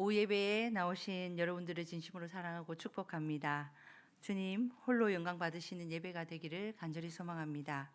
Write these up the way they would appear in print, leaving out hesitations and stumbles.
오후 예배에 나오신 여러분들을 진심으로 사랑하고 축복합니다. 주님 홀로 영광 받으시는 예배가 되기를 간절히 소망합니다.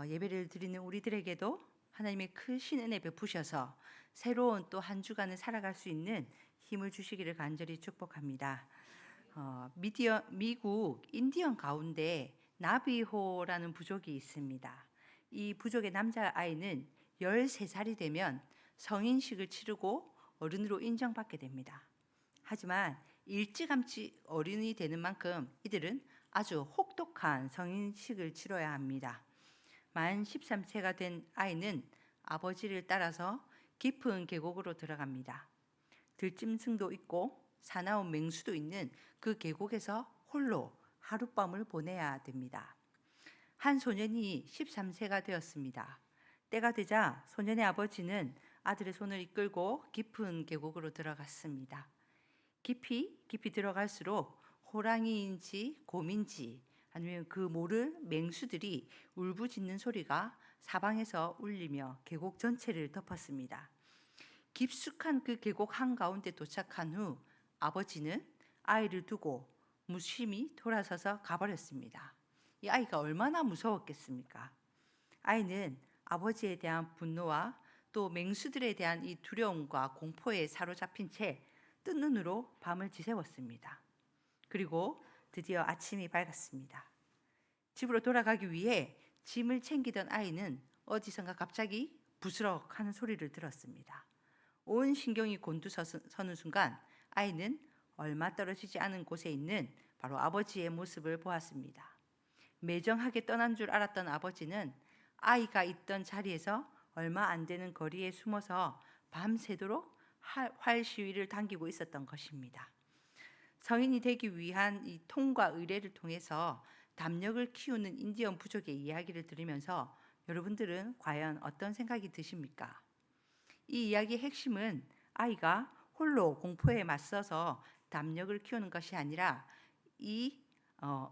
예배를 드리는 우리들에게도 하나님의 크신 은혜 베푸셔서 새로운 또 한 주간을 살아갈 수 있는 힘을 주시기를 간절히 축복합니다. 미국 인디언 가운데 나비호라는 부족이 있습니다. 이 부족의 남자아이는 13살이 되면 성인식을 치르고 어른으로 인정받게 됩니다. 하지만 일찌감치 어른이 되는 만큼 이들은 아주 혹독한 성인식을 치러야 합니다. 만 13세가 된 아이는 아버지를 따라서 깊은 계곡으로 들어갑니다. 들짐승도 있고 사나운 맹수도 있는 그 계곡에서 홀로 하룻밤을 보내야 됩니다. 한 소년이 13세가 되었습니다. 때가 되자 소년의 아버지는 아들의 손을 이끌고 깊은 계곡으로 들어갔습니다. 깊이 들어갈수록 호랑이인지 곰인지 아니면 그 모를 맹수들이 울부짖는 소리가 사방에서 울리며 계곡 전체를 덮었습니다. 깊숙한 그 계곡 한가운데 도착한 후 아버지는 아이를 두고 무심히 돌아서서 가버렸습니다. 이 아이가 얼마나 무서웠겠습니까? 아이는 아버지에 대한 분노와 또 맹수들에 대한 이 두려움과 공포에 사로잡힌 채 뜬 눈으로 밤을 지새웠습니다. 그리고 드디어 아침이 밝았습니다. 집으로 돌아가기 위해 짐을 챙기던 아이는 어디선가 갑자기 부스럭 하는 소리를 들었습니다. 온 신경이 곤두서는 순간 아이는 얼마 떨어지지 않은 곳에 있는 바로 아버지의 모습을 보았습니다. 매정하게 떠난 줄 알았던 아버지는 아이가 있던 자리에서 얼마 안 되는 거리에 숨어서 밤새도록 활 시위를 당기고 있었던 것입니다. 성인이 되기 위한 이 통과 의례를 통해서 담력을 키우는 인디언 부족의 이야기를 들으면서 여러분들은 과연 어떤 생각이 드십니까? 이 이야기의 핵심은 아이가 홀로 공포에 맞서서 담력을 키우는 것이 아니라 이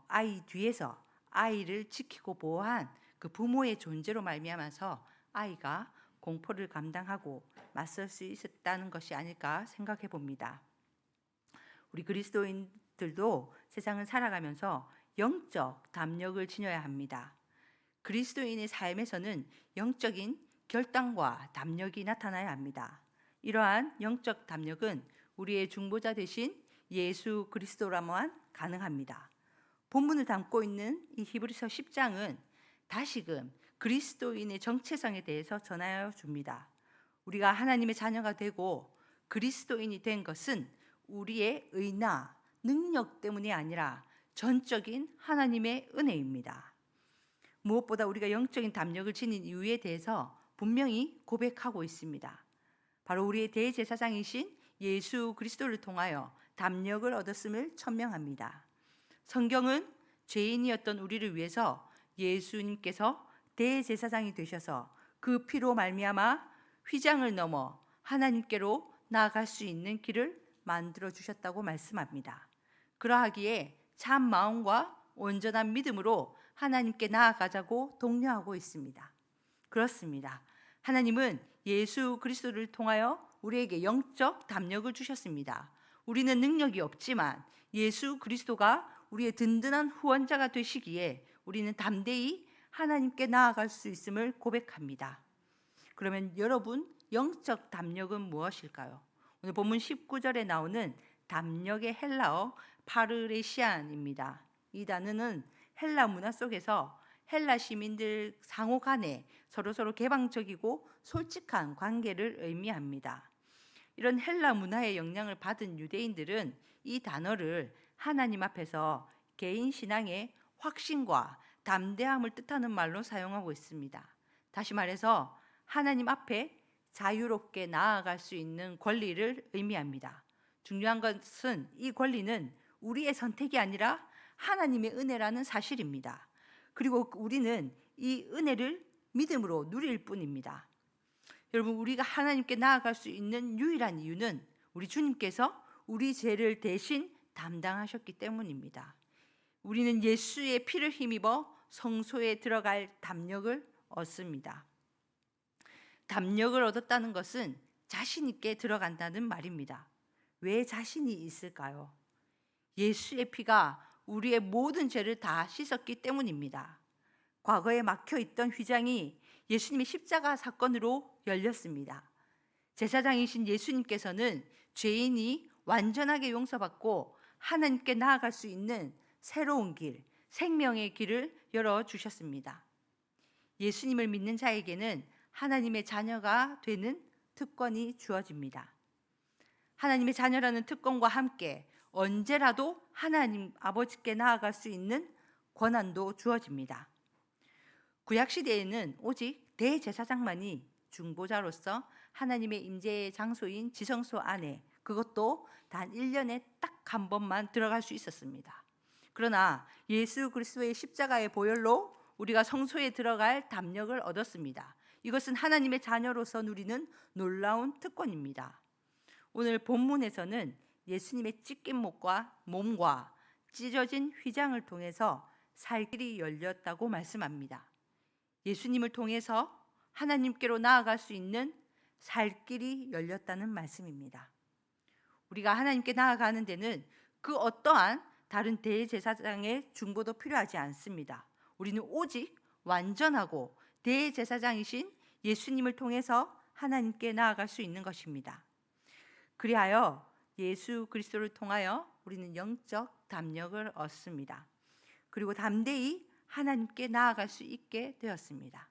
아이 뒤에서 아이를 지키고 보호한 그 부모의 존재로 말미암아서 아이가 공포를 감당하고 맞설 수 있었다는 것이 아닐까 생각해 봅니다. 우리 그리스도인들도 세상을 살아가면서 영적 담력을 지녀야 합니다. 그리스도인의 삶에서는 영적인 결단과 담력이 나타나야 합니다. 이러한 영적 담력은 우리의 중보자 되신 예수 그리스도라만 가능합니다. 본문을 담고 있는 이 히브리서 10장은 다시금 그리스도인의 정체성에 대해서 전하여 줍니다. 우리가 하나님의 자녀가 되고 그리스도인이 된 것은 우리의 의나 능력 때문이 아니라 전적인 하나님의 은혜입니다. 무엇보다 우리가 영적인 담력을 지닌 이유에 대해서 분명히 고백하고 있습니다. 바로 우리의 대제사장이신 예수 그리스도를 통하여 담력을 얻었음을 천명합니다. 성경은 죄인이었던 우리를 위해서 예수님께서 대제사장이 되셔서 그 피로 말미암아 휘장을 넘어 하나님께로 나아갈 수 있는 길을 만들어 주셨다고 말씀합니다. 그러하기에 참 마음과 온전한 믿음으로 하나님께 나아가자고 독려하고 있습니다. 그렇습니다. 하나님은 예수 그리스도를 통하여 우리에게 영적 담력을 주셨습니다. 우리는 능력이 없지만 예수 그리스도가 우리의 든든한 후원자가 되시기에 우리는 담대히 하나님께 나아갈 수 있음을 고백합니다. 그러면 여러분, 영적 담력은 무엇일까요? 오늘 본문 19절에 나오는 담력의 헬라어 파르레시안입니다. 이 단어는 헬라 문화 속에서 헬라 시민들 상호 간에 서로 개방적이고 솔직한 관계를 의미합니다. 이런 헬라 문화의 영향을 받은 유대인들은 이 단어를 하나님 앞에서 개인 신앙의 확신과 담대함을 뜻하는 말로 사용하고 있습니다. 다시 말해서 하나님 앞에 자유롭게 나아갈 수 있는 권리를 의미합니다. 중요한 것은 이 권리는 우리의 선택이 아니라 하나님의 은혜라는 사실입니다. 그리고 우리는 이 은혜를 믿음으로 누릴 뿐입니다. 여러분, 우리가 하나님께 나아갈 수 있는 유일한 이유는 우리 주님께서 우리 죄를 대신 담당하셨기 때문입니다. 우리는 예수의 피를 힘입어 성소에 들어갈 담력을 얻습니다. 담력을 얻었다는 것은 자신 있게 들어간다는 말입니다. 왜 자신이 있을까요? 예수의 피가 우리의 모든 죄를 다 씻었기 때문입니다. 과거에 막혀있던 휘장이 예수님의 십자가 사건으로 열렸습니다. 제사장이신 예수님께서는 죄인이 완전하게 용서받고 하나님께 나아갈 수 있는 새로운 길, 생명의 길을 열어주셨습니다. 예수님을 믿는 자에게는 하나님의 자녀가 되는 특권이 주어집니다. 하나님의 자녀라는 특권과 함께 언제라도 하나님 아버지께 나아갈 수 있는 권한도 주어집니다. 구약시대에는 오직 대제사장만이 중보자로서 하나님의 임재의 장소인 지성소 안에, 그것도 단 1년에 딱 한 번만 들어갈 수 있었습니다. 그러나 예수 그리스도의 십자가의 보혈로 우리가 성소에 들어갈 담력을 얻었습니다. 이것은 하나님의 자녀로서 누리는 놀라운 특권입니다. 오늘 본문에서는 예수님의 찢긴 몸과 찢어진 휘장을 통해서 살 길이 열렸다고 말씀합니다. 예수님을 통해서 하나님께로 나아갈 수 있는 살 길이 열렸다는 말씀입니다. 우리가 하나님께 나아가는 데는 그 어떠한 다른 대제사장의 중보도 필요하지 않습니다. 우리는 오직 완전하고 대제사장이신 예수님을 통해서 하나님께 나아갈 수 있는 것입니다. 그리하여 예수 그리스도를 통하여 우리는 영적 담력을 얻습니다. 그리고 담대히 하나님께 나아갈 수 있게 되었습니다.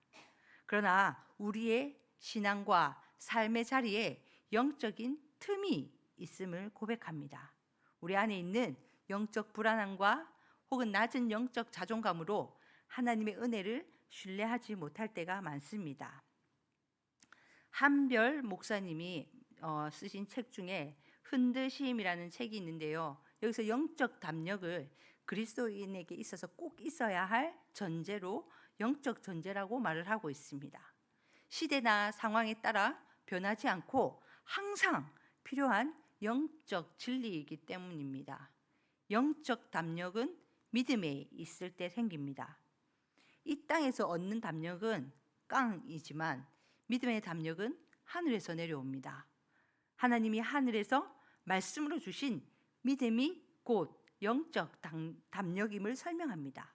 그러나 우리의 신앙과 삶의 자리에 영적인 틈이 있음을 고백합니다. 우리 안에 있는 영적 불안함과 혹은 낮은 영적 자존감으로 하나님의 은혜를 신뢰하지 못할 때가 많습니다. 한별 목사님이 쓰신 책 중에 흔드심이라는 책이 있는데요. 여기서 영적 담력을 그리스도인에게 있어서 꼭 있어야 할 전제로 영적 전제라고 말을 하고 있습니다. 시대나 상황에 따라 변하지 않고 항상 필요한 영적 진리이기 때문입니다. 영적 담력은 믿음에 있을 때 생깁니다. 이 땅에서 얻는 담력은 깡이지만 믿음의 담력은 하늘에서 내려옵니다. 하나님이 하늘에서 말씀으로 주신 믿음이 곧 영적 담력임을 설명합니다.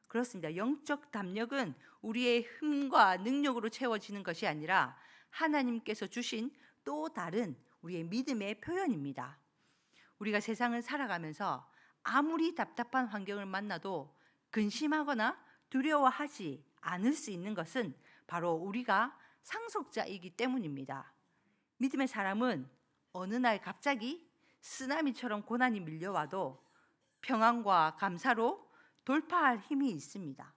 그렇습니다. 영적 담력은 우리의 힘과 능력으로 채워지는 것이 아니라 하나님께서 주신 또 다른 우리의 믿음의 표현입니다. 우리가 세상을 살아가면서 아무리 답답한 환경을 만나도 근심하거나 두려워하지 않을 수 있는 것은 바로 우리가 상속자이기 때문입니다. 믿음의 사람은 어느 날 갑자기 쓰나미처럼 고난이 밀려와도 평안과 감사로 돌파할 힘이 있습니다.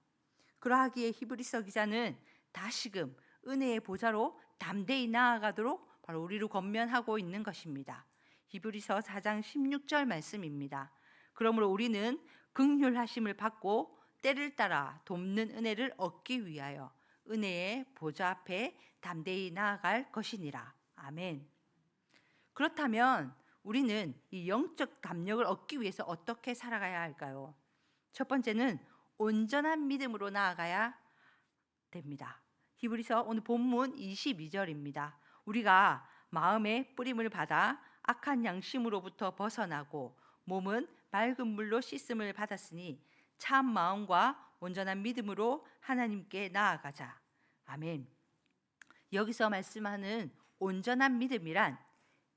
그러하기에 히브리서 기자는 다시금 은혜의 보좌로 담대히 나아가도록 바로 우리를 권면하고 있는 것입니다. 히브리서 4장 16절 말씀입니다. 그러므로 우리는 긍휼하심을 받고 때를 따라 돕는 은혜를 얻기 위하여 은혜의 보좌 앞에 담대히 나아갈 것이니라. 아멘. 그렇다면 우리는 이 영적 담력을 얻기 위해서 어떻게 살아가야 할까요? 첫 번째는 온전한 믿음으로 나아가야 됩니다. 히브리서 오늘 본문 22절입니다. 우리가 마음의 뿌림을 받아 악한 양심으로부터 벗어나고 몸은 맑은 물로 씻음을 받았으니 참 마음과 온전한 믿음으로 하나님께 나아가자. 아멘. 여기서 말씀하는 온전한 믿음이란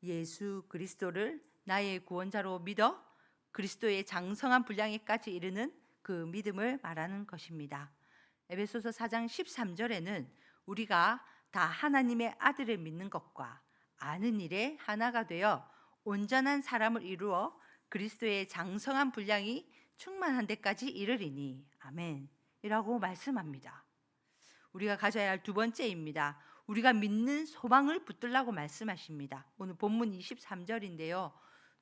예수 그리스도를 나의 구원자로 믿어 그리스도의 장성한 분량에까지 이르는 그 믿음을 말하는 것입니다. 에베소서 4장 13절에는 우리가 다 하나님의 아들을 믿는 것과 아는 일에 하나가 되어 온전한 사람을 이루어 그리스도의 장성한 분량이 충만한 데까지 이르리니 아멘 이라고 말씀합니다. 우리가 가져야 할 두 번째입니다. 우리가 믿는 소망을 붙들라고 말씀하십니다. 오늘 본문 23절인데요.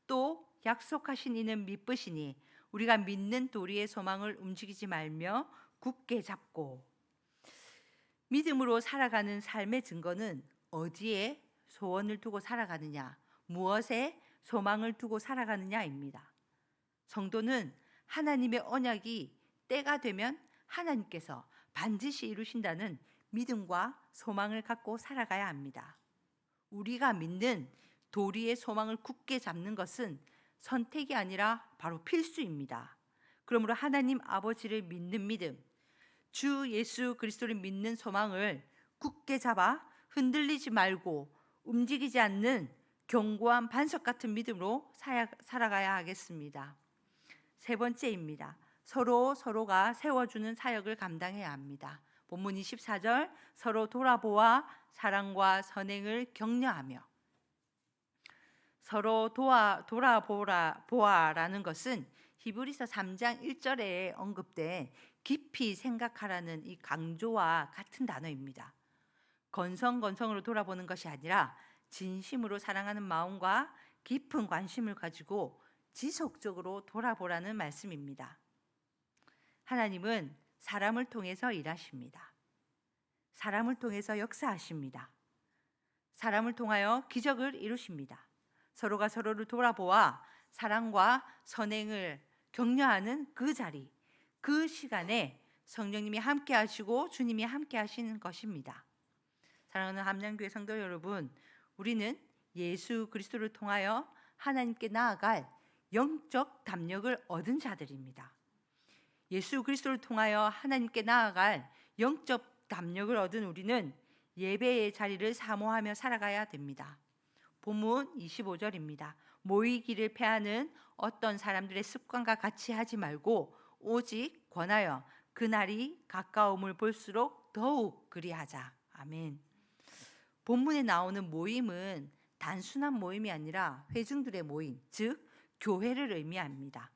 또 약속하신 이는 미쁘시니 우리가 믿는 도리의 소망을 움직이지 말며 굳게 잡고. 믿음으로 살아가는 삶의 증거는 어디에 소원을 두고 살아가느냐, 무엇에 소망을 두고 살아가느냐입니다. 성도는 하나님의 언약이 때가 되면 하나님께서 반드시 이루신다는 믿음과 소망을 갖고 살아가야 합니다. 우리가 믿는 도리의 소망을 굳게 잡는 것은 선택이 아니라 바로 필수입니다. 그러므로 하나님 아버지를 믿는 믿음, 주 예수 그리스도를 믿는 소망을 굳게 잡아 흔들리지 말고 움직이지 않는 견고한 반석 같은 믿음으로 살아가야 하겠습니다. 세 번째입니다. 서로가 세워주는 사역을 감당해야 합니다. 본문 24절, 서로 돌아보아 사랑과 선행을 격려하며. 서로 돌아보아라는 것은 히브리서 3장 1절에 언급된 깊이 생각하라는 이 강조와 같은 단어입니다. 건성건성으로 돌아보는 것이 아니라 진심으로 사랑하는 마음과 깊은 관심을 가지고 지속적으로 돌아보라는 말씀입니다. 하나님은 사람을 통해서 일하십니다. 사람을 통해서 역사하십니다. 사람을 통하여 기적을 이루십니다. 서로가 서로를 돌아보아 사랑과 선행을 격려하는 그 자리, 그 시간에 성령님이 함께 하시고 주님이 함께 하시는 것입니다. 사랑하는 함양교회 성도 여러분, 우리는 예수 그리스도를 통하여 하나님께 나아갈 영적 담력을 얻은 자들입니다. 예수 그리스도를 통하여 하나님께 나아갈 영적 담력을 얻은 우리는 예배의 자리를 사모하며 살아가야 됩니다. 본문 25절입니다. 모이기를 패하는 어떤 사람들의 습관과 같이 하지 말고 오직 권하여 그날이 가까움을 볼수록 더욱 그리하자. 아멘. 본문에 나오는 모임은 단순한 모임이 아니라 회중들의 모임, 즉 교회를 의미합니다.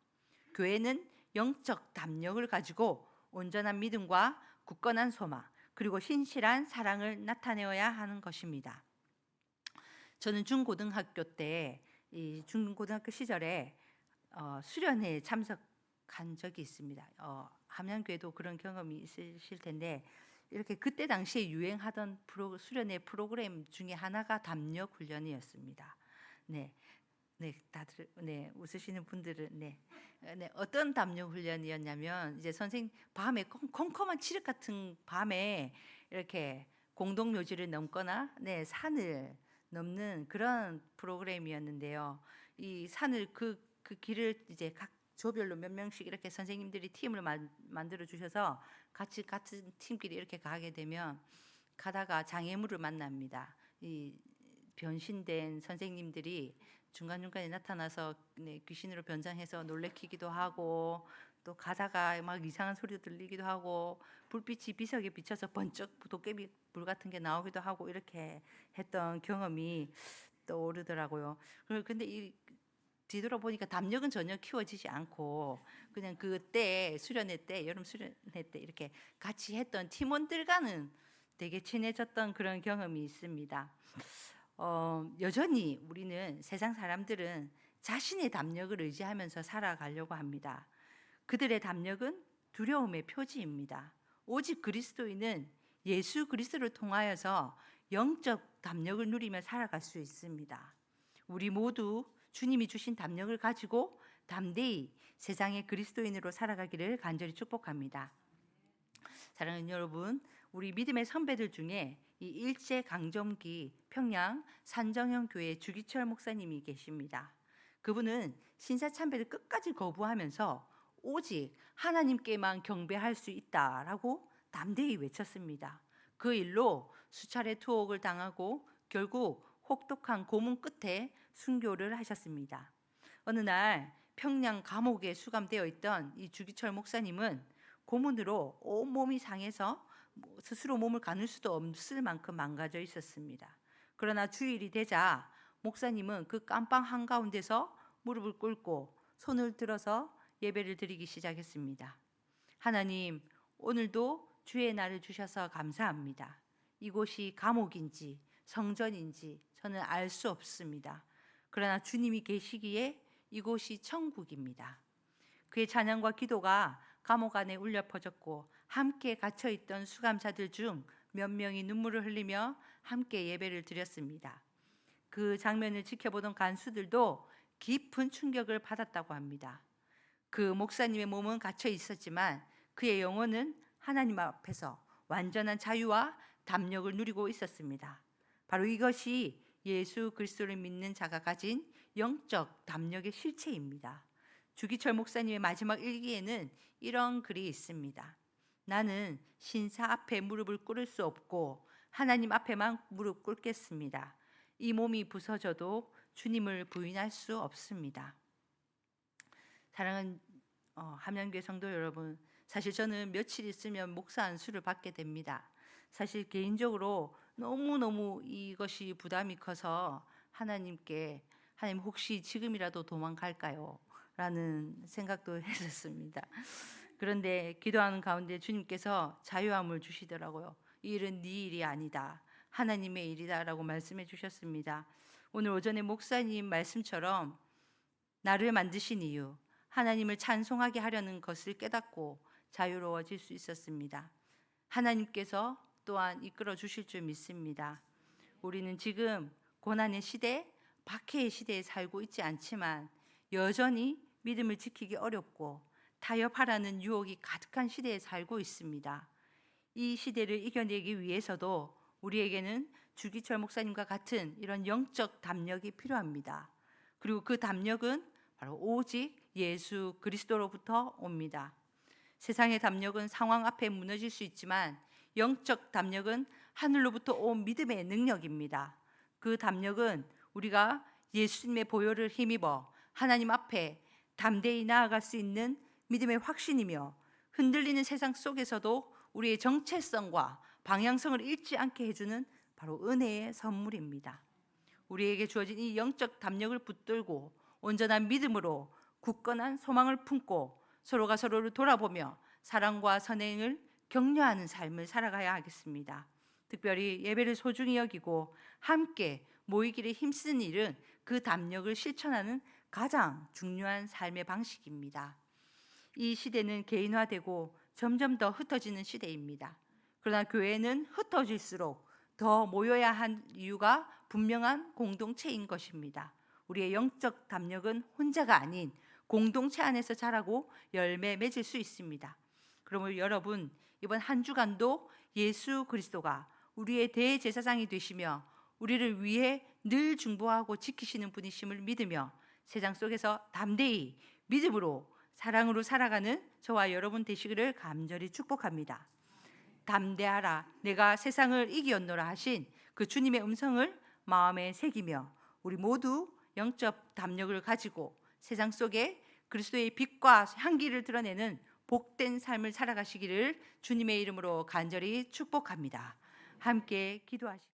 교회는 영적 담력을 가지고 온전한 믿음과 굳건한 소망, 그리고 신실한 사랑을 나타내어야 하는 것입니다. 저는 중고등학교 시절에 수련회에 참석한 적이 있습니다. 함양교회도 그런 경험이 있으실 텐데, 이렇게 그때 당시에 유행하던 수련회 프로그램 중에 하나가 담력 훈련이었습니다. 네, 다들 웃으시는 분들은 어떤 담력 훈련이었냐면, 이제 선생님 밤에 컴컴한 칠흑 같은 밤에 이렇게 공동묘지를 넘거나 산을 넘는 그런 프로그램이었는데요. 이 산을 그 길을 이제 각 조별로 몇 명씩 이렇게 선생님들이 팀을 만들어 주셔서 같은 팀끼리 이렇게 가게 되면 가다가 장애물을 만납니다. 이 변신된 선생님들이 중간중간에 나타나서 귀신으로 변장해서 놀래키기도 하고, 또 가다가 막 이상한 소리도 들리기도 하고, 불빛이 비석에 비쳐서 번쩍 도깨비 불 같은 게 나오기도 하고, 이렇게 했던 경험이 떠오르더라고요. 근데 이 뒤돌아보니까 담력은 전혀 키워지지 않고 그냥 그때 수련회 때, 여름 수련회 때 이렇게 같이 했던 팀원들과는 되게 친해졌던 그런 경험이 있습니다. 여전히 우리는, 세상 사람들은 자신의 담력을 의지하면서 살아가려고 합니다. 그들의 담력은 두려움의 표지입니다. 오직 그리스도인은 예수 그리스도를 통하여서 영적 담력을 누리며 살아갈 수 있습니다. 우리 모두 주님이 주신 담력을 가지고 담대히 세상의 그리스도인으로 살아가기를 간절히 축복합니다. 사랑하는 여러분, 우리 믿음의 선배들 중에 이 일제 강점기 평양 산정형 교회 주기철 목사님이 계십니다. 그분은 신사참배를 끝까지 거부하면서 오직 하나님께만 경배할 수 있다라고 담대히 외쳤습니다. 그 일로 수차례 투옥을 당하고 결국 혹독한 고문 끝에 순교를 하셨습니다. 어느 날 평양 감옥에 수감되어 있던 이 주기철 목사님은 고문으로 온몸이 상해서 스스로 몸을 가눌 수도 없을 만큼 망가져 있었습니다. 그러나 주일이 되자 목사님은 그 깜방 한가운데서 무릎을 꿇고 손을 들어서 예배를 드리기 시작했습니다. 하나님, 오늘도 주의 날을 주셔서 감사합니다. 이곳이 감옥인지 성전인지 저는 알 수 없습니다. 그러나 주님이 계시기에 이곳이 천국입니다. 그의 찬양과 기도가 감옥 안에 울려 퍼졌고, 함께 갇혀있던 수감자들 중 몇 명이 눈물을 흘리며 함께 예배를 드렸습니다. 그 장면을 지켜보던 간수들도 깊은 충격을 받았다고 합니다. 그 목사님의 몸은 갇혀 있었지만 그의 영혼은 하나님 앞에서 완전한 자유와 담력을 누리고 있었습니다. 바로 이것이 예수 그리스도를 믿는 자가 가진 영적 담력의 실체입니다. 주기철 목사님의 마지막 일기에는 이런 글이 있습니다. 나는 신사 앞에 무릎을 꿇을 수 없고 하나님 앞에만 무릎 꿇겠습니다. 이 몸이 부서져도 주님을 부인할 수 없습니다. 사랑하는 함양교회 성도 여러분, 사실 저는 며칠 있으면 목사 안수를 받게 됩니다. 사실 개인적으로 너무너무 이것이 부담이 커서 하나님께 하나님 혹시 지금이라도 도망갈까요? 라는 생각도 했었습니다. 그런데 기도하는 가운데 주님께서 자유함을 주시더라고요. 이 일은 네 일이 아니다. 하나님의 일이다라고 말씀해 주셨습니다. 오늘 오전에 목사님 말씀처럼 나를 만드신 이유, 하나님을 찬송하게 하려는 것을 깨닫고 자유로워질 수 있었습니다. 하나님께서 또한 이끌어 주실 줄 믿습니다. 우리는 지금 고난의 시대, 박해의 시대에 살고 있지 않지만 여전히 믿음을 지키기 어렵고 타협하라는 유혹이 가득한 시대에 살고 있습니다. 이 시대를 이겨내기 위해서도 우리에게는 주기철 목사님과 같은 이런 영적 담력이 필요합니다. 그리고 그 담력은 바로 오직 예수 그리스도로부터 옵니다. 세상의 담력은 상황 앞에 무너질 수 있지만 영적 담력은 하늘로부터 온 믿음의 능력입니다. 그 담력은 우리가 예수님의 보혈을 힘입어 하나님 앞에 담대히 나아갈 수 있는 믿음의 확신이며 흔들리는 세상 속에서도 우리의 정체성과 방향성을 잃지 않게 해주는 바로 은혜의 선물입니다. 우리에게 주어진 이 영적 담력을 붙들고 온전한 믿음으로 굳건한 소망을 품고 서로가 서로를 돌아보며 사랑과 선행을 격려하는 삶을 살아가야 하겠습니다. 특별히 예배를 소중히 여기고 함께 모이기를 힘쓰는 일은 그 담력을 실천하는 가장 중요한 삶의 방식입니다. 이 시대는 개인화되고 점점 더 흩어지는 시대입니다. 그러나 교회는 흩어질수록 더 모여야 한 이유가 분명한 공동체인 것입니다. 우리의 영적 담력은 혼자가 아닌 공동체 안에서 자라고 열매 맺을 수 있습니다. 그러므로 여러분, 이번 한 주간도 예수 그리스도가 우리의 대제사장이 되시며 우리를 위해 늘 중보하고 지키시는 분이심을 믿으며 세상 속에서 담대히 믿음으로 사랑으로 살아가는 저와 여러분 되시기를 간절히 축복합니다. 담대하라, 내가 세상을 이기었노라 하신 그 주님의 음성을 마음에 새기며 우리 모두 영적 담력을 가지고 세상 속에 그리스도의 빛과 향기를 드러내는 복된 삶을 살아가시기를 주님의 이름으로 간절히 축복합니다. 함께 기도하시겠습니다.